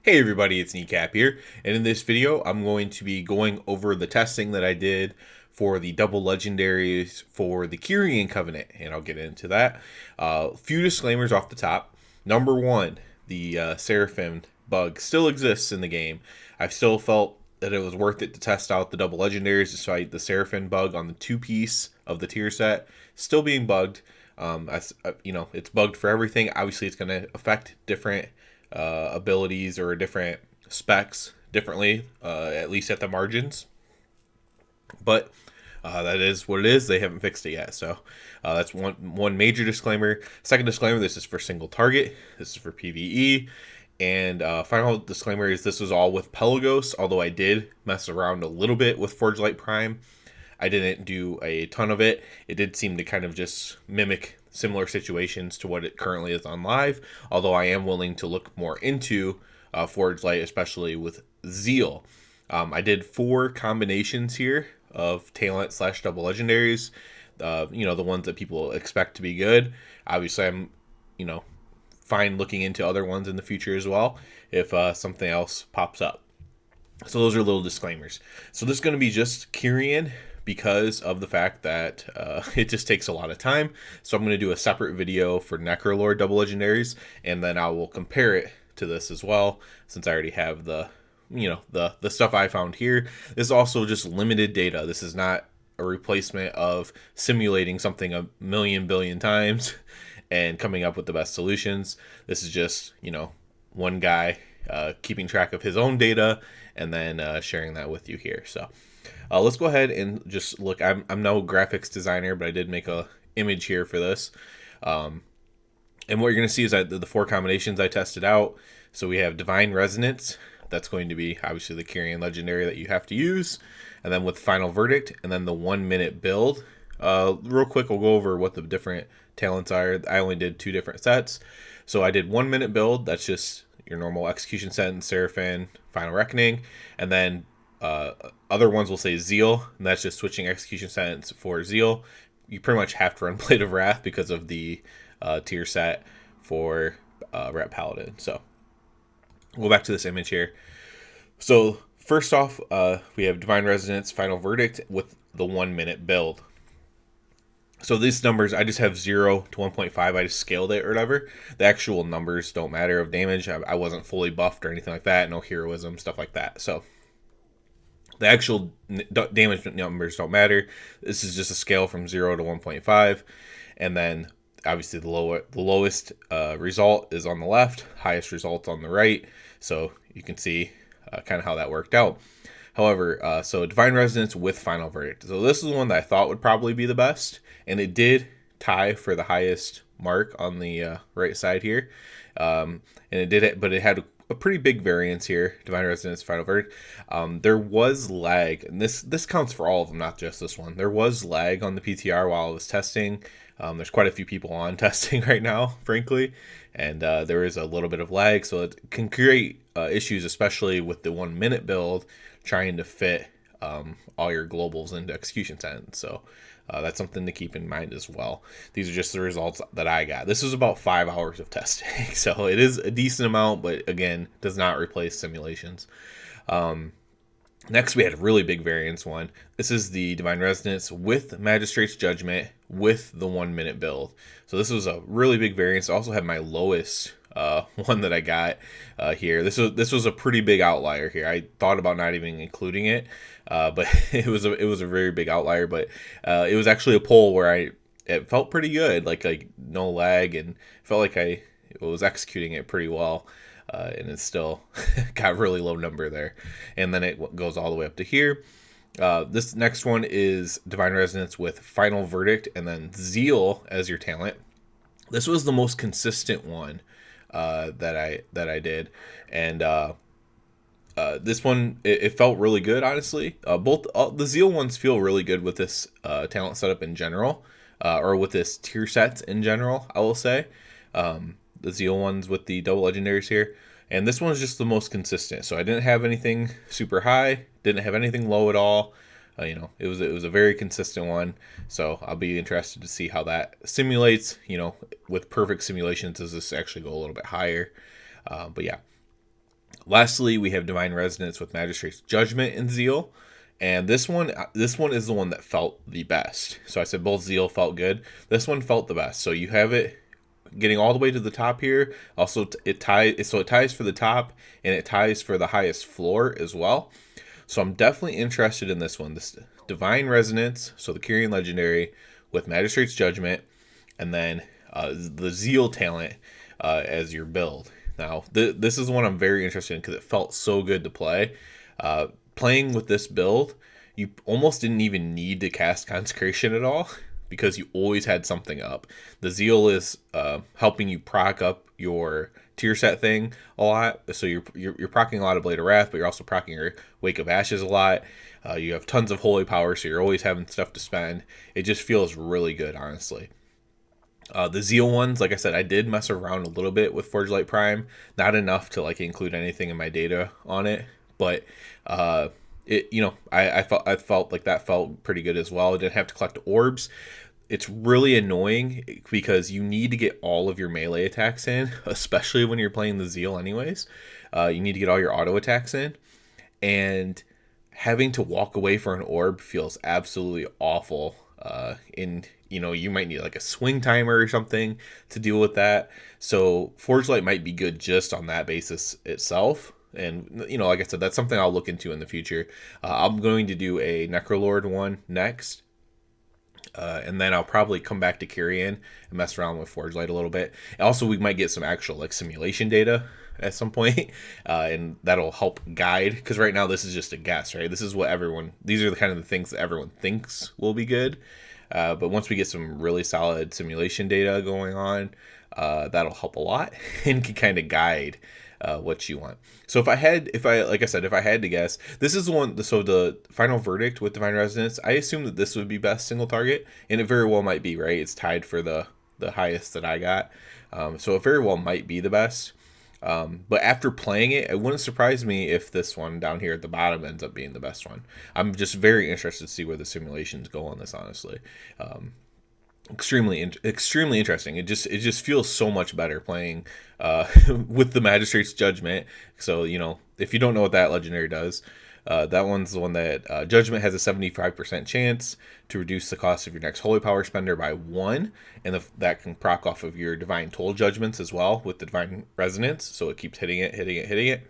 Hey everybody, it's Kneecap here, and in this video I'm going to be going over the testing that I did for the double legendaries for the Kyrian Covenant, and I'll get into that. Few disclaimers off the top. Number one, the Seraphim bug still exists in the game. I've still felt that it was worth it to test out the double legendaries despite the Seraphim bug on the two-piece of the tier set still being bugged. It's bugged for everything. Obviously, it's going to affect different abilities or different specs differently, at least at the margins. But that is what it is. They haven't fixed it yet. So that's one major disclaimer. Second disclaimer, this is for single target. This is for PvE. And final disclaimer is this was all with Pelagos, although I did mess around a little bit with Forgelite Prime. I didn't do a ton of it. It did seem to kind of just mimic similar situations to what it currently is on live, although I am willing to look more into Forgelite, especially with Zeal. I did 4 combinations here of talent / double legendaries, the ones that people expect to be good. Obviously, I'm, fine looking into other ones in the future as well if something else pops up. So those are little disclaimers. So this is going to be just Kyrian because of the fact that it just takes a lot of time. So I'm going to do a separate video for Necrolord double legendaries, and then I will compare it to this as well, since I already have the stuff I found here. This is also just limited data. This is not a replacement of simulating something a million billion times and coming up with the best solutions. This is just, one guy keeping track of his own data and then sharing that with you here. So let's go ahead and just look. I'm no graphics designer, but I did make a image here for this. And what you're going to see is that the 4 combinations I tested out. So we have Divine Resonance. That's going to be obviously the Kyrian legendary that you have to use. And then with Final Verdict, and then the 1-minute build. Real quick, we'll go over what the different talents are. I only did 2 different sets. So I did 1-minute build. That's just your normal Execution Sentence, Seraphim, Final Reckoning. And then other ones will say Zeal, and that's just switching Execution Sentence for Zeal. You pretty much have to run Blade of Wrath because of the tier set for Ret Paladin. So we'll go back to this image here. So first off, we have Divine Resonance, Final Verdict with the 1-minute build. So these numbers, I just have 0 to 1.5. I just scaled it or whatever. The actual numbers don't matter of damage. I wasn't fully buffed or anything like that. No heroism, stuff like that. So the actual damage numbers don't matter. This is just a scale from 0 to 1.5. And then obviously the lowest result is on the left, highest result on the right. So you can see kind of how that worked out. However, so Divine Resonance with Final Verdict. So this is the one that I thought would probably be the best. And it did tie for the highest mark on the right side here. And it did it, but it had a pretty big variance here. Divine Resonance, Final Verdict. There was lag, and this counts for all of them, not just this one. There was lag on the PTR while I was testing. There's quite a few people on testing right now, frankly, and there is a little bit of lag, so it can create issues, especially with the 1-minute build, trying to fit all your globals into Execution Sentence. So that's something to keep in mind as well. These are just the results that I got. This was about 5 hours of testing, so it is a decent amount, but again, does not replace simulations. Next, we had a really big variance one. This is the Divine Resonance with Magistrate's Judgment with the 1-minute build. So this was a really big variance. I also had my lowest one that I got here. This was a pretty big outlier here. I thought about not even including it, but it was a very big outlier. But it was actually a poll where it felt pretty good, like no lag, and felt like I was executing it pretty well. And it still got really low number there. And then it goes all the way up to here. This next one is Divine Resonance with Final Verdict and then Zeal as your talent. This was the most consistent one that I did. And this one, it felt really good, honestly. Both the Zeal ones feel really good with this talent setup in general, or with this tier sets in general, I will say. The Zeal ones with the double legendaries here, and this one's just the most consistent. So I didn't have anything super high, didn't have anything low at all. It was a very consistent one. So I'll be interested to see how that simulates. With perfect simulations, does this actually go a little bit higher? But yeah, Lastly, we have Divine Resonance with Magistrate's Judgment and Zeal. And this one is the one that felt the best. So I said both Zeal felt good. This one felt the best. So you have it getting all the way to the top here. Also, it ties for the top, and it ties for the highest floor as well. So I'm definitely interested in this one. This Divine Resonance, so the Kyrian Legendary with Magistrate's Judgment, and then the Zeal talent as your build. Now, this is one I'm very interested in because it felt so good to play. Playing with this build, you almost didn't even need to cast Consecration at all because you always had something up. The Zeal is helping you proc up your tier set thing a lot. So you're proccing a lot of Blade of Wrath, but you're also proccing your Wake of Ashes a lot. You have tons of holy power, so you're always having stuff to spend. It just feels really good, honestly. The Zeal ones, like I said, I did mess around a little bit with Forgelite Prime. Not enough to like include anything in my data on it, but I felt like that felt pretty good as well. I didn't have to collect orbs. It's really annoying because you need to get all of your melee attacks in, especially when you're playing the Zeal anyways. You need to get all your auto attacks in, and having to walk away for an orb feels absolutely awful. You might need like a swing timer or something to deal with that. So Forgelight might be good just on that basis itself. And, like I said, that's something I'll look into in the future. I'm going to do a Necrolord one next. And then I'll probably come back to Kyrian and mess around with Forgelight a little bit. Also, we might get some actual like simulation data at some point, and that'll help guide. Because right now this is just a guess, right? This is what these are the kind of the things that everyone thinks will be good. But once we get some really solid simulation data going on, that'll help a lot and can kind of guide what you want. So if I had to guess, this is the one. So the final verdict with Divine Resonance, I assume that this would be best single target, and it very well might be, right? It's tied for the highest that I got, so it very well might be the best. But after playing it, it wouldn't surprise me if this one down here at the bottom ends up being the best one. I'm just very interested to see where the simulations go on this, honestly. Extremely interesting. It just feels so much better playing with the Magistrate's Judgment. So if you don't know what that legendary does, that one's the one that Judgment has a 75% chance to reduce the cost of your next holy power spender by 1, and that can proc off of your divine toll judgments as well with the Divine Resonance. So it keeps hitting it.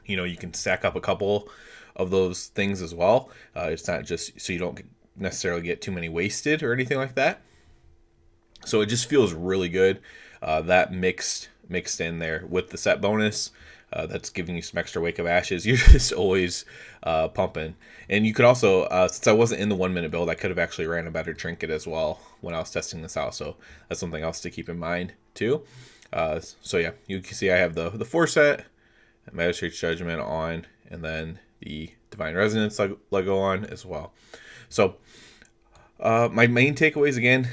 You can stack up a couple of those things as well. It's not just so you don't necessarily get too many wasted or anything like that. So it just feels really good. That mixed in there with the set bonus, that's giving you some extra Wake of Ashes. You're just always pumping. And you could also, since I wasn't in the 1 minute build, I could have actually ran a better trinket as well when I was testing this out. So that's something else to keep in mind too. So yeah, you can see I have the 4 set, Magistrate's Judgment on, and then the Divine Resonance Lego on as well. So my main takeaways again,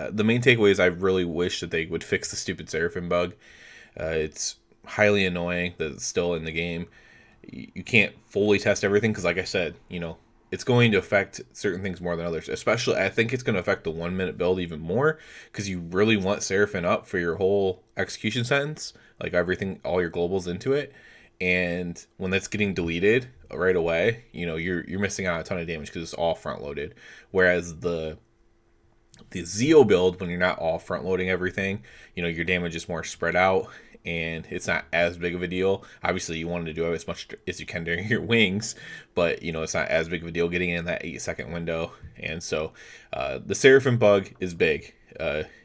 the main takeaway is I really wish that they would fix the stupid Seraphim bug. It's highly annoying that it's still in the game. You can't fully test everything because, like I said, it's going to affect certain things more than others. Especially, I think it's going to affect the 1 minute build even more because you really want Seraphim up for your whole execution sentence, like everything, all your globals into it. And when that's getting deleted right away, you're missing out a ton of damage because it's all front loaded. Whereas the Zeal build, when you're not all front loading everything, your damage is more spread out and it's not as big of a deal. Obviously, you want to do as much as you can during your wings, but it's not as big of a deal getting in that 8-second window. And so the Seraphim bug is big.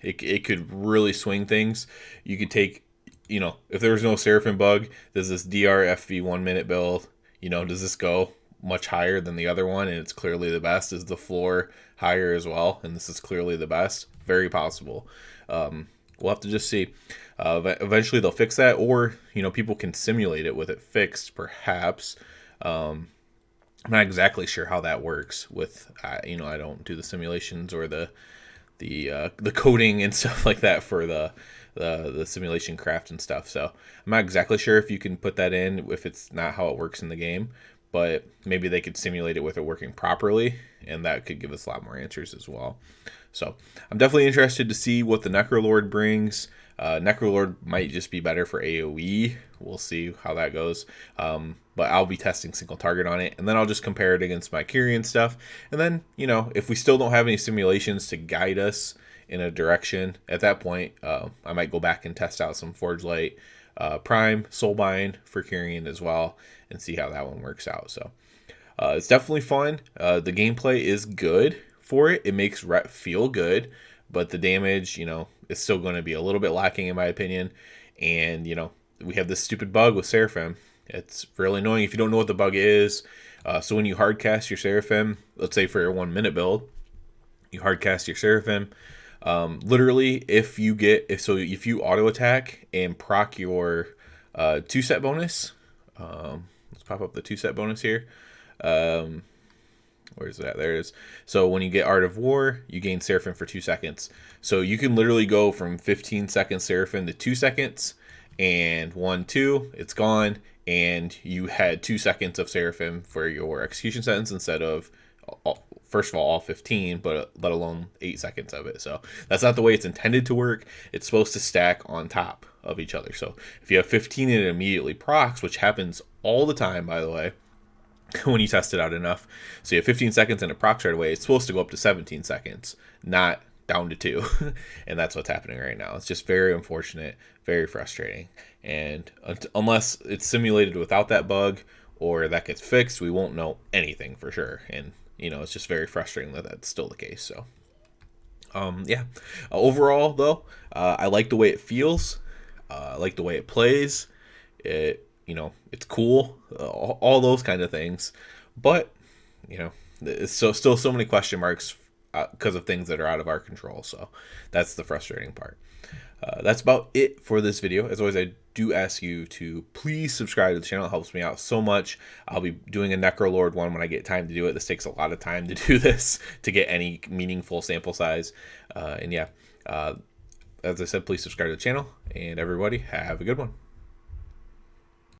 It could really swing things. You could take, if there was no Seraphim bug, does this DRFV 1 minute build, does this go much higher than the other one? And it's clearly the best. Is the floor higher as well? And this is clearly the best. Very possible. We'll have to just see. Eventually they'll fix that, or people can simulate it with it fixed, perhaps. I'm not exactly sure how that works. With I don't do the simulations or the coding and stuff like that for the simulation craft and stuff. So I'm not exactly sure if you can put that in if it's not how it works in the game. but maybe they could simulate it with it working properly, and that could give us a lot more answers as well. So I'm definitely interested to see what the Necrolord brings. Necrolord might just be better for AoE. We'll see how that goes. But I'll be testing single target on it, and then I'll just compare it against my Kyrian stuff. And then, you know, if we still don't have any simulations to guide us in a direction, at that point, I might go back and test out some forgelite, prime, soulbind for Kyrian as well, and see how that one works out. So it's definitely fun. The gameplay is good for it. It makes Ret feel good, but the damage, you know, is still going to be a little bit lacking in my opinion. And, you know, we have this stupid bug with Seraphim. It's really annoying if you don't know what the bug is. So when you hardcast your Seraphim, let's say for your 1 minute build, you hardcast your Seraphim. Literally, if you auto attack and proc your 2-set bonus, let's pop up the 2-set bonus here. Where's that? There it is. So when you get Art of War, you gain Seraphim for 2 seconds. So you can literally go from 15 seconds Seraphim to 2 seconds, and 1, 2, it's gone, and you had 2 seconds of Seraphim for your execution sentence instead of, first of all 15, but let alone 8 seconds of it. So that's not the way it's intended to work. It's supposed to stack on top of each other. So if you have 15 and it immediately procs, which happens all the time, by the way, when you test it out enough. So you have 15 seconds and it procs right away. It's supposed to go up to 17 seconds, not down to 2. And that's what's happening right now. It's just very unfortunate, very frustrating. And unless it's simulated without that bug or that gets fixed, we won't know anything for sure. And, you know, it's just very frustrating that that's still the case. So, yeah. Overall, though, I like the way it feels. I like the way it plays. You know, it's cool, all those kind of things, but, you know, it's still so many question marks because of things that are out of our control. So that's the frustrating part. That's about it for this video. As always, I do ask you to please subscribe to the channel. It helps me out so much. I'll be doing a Necrolord one when I get time to do it. This takes a lot of time to do this to get any meaningful sample size. And yeah, as I said, please subscribe to the channel, and everybody have a good one.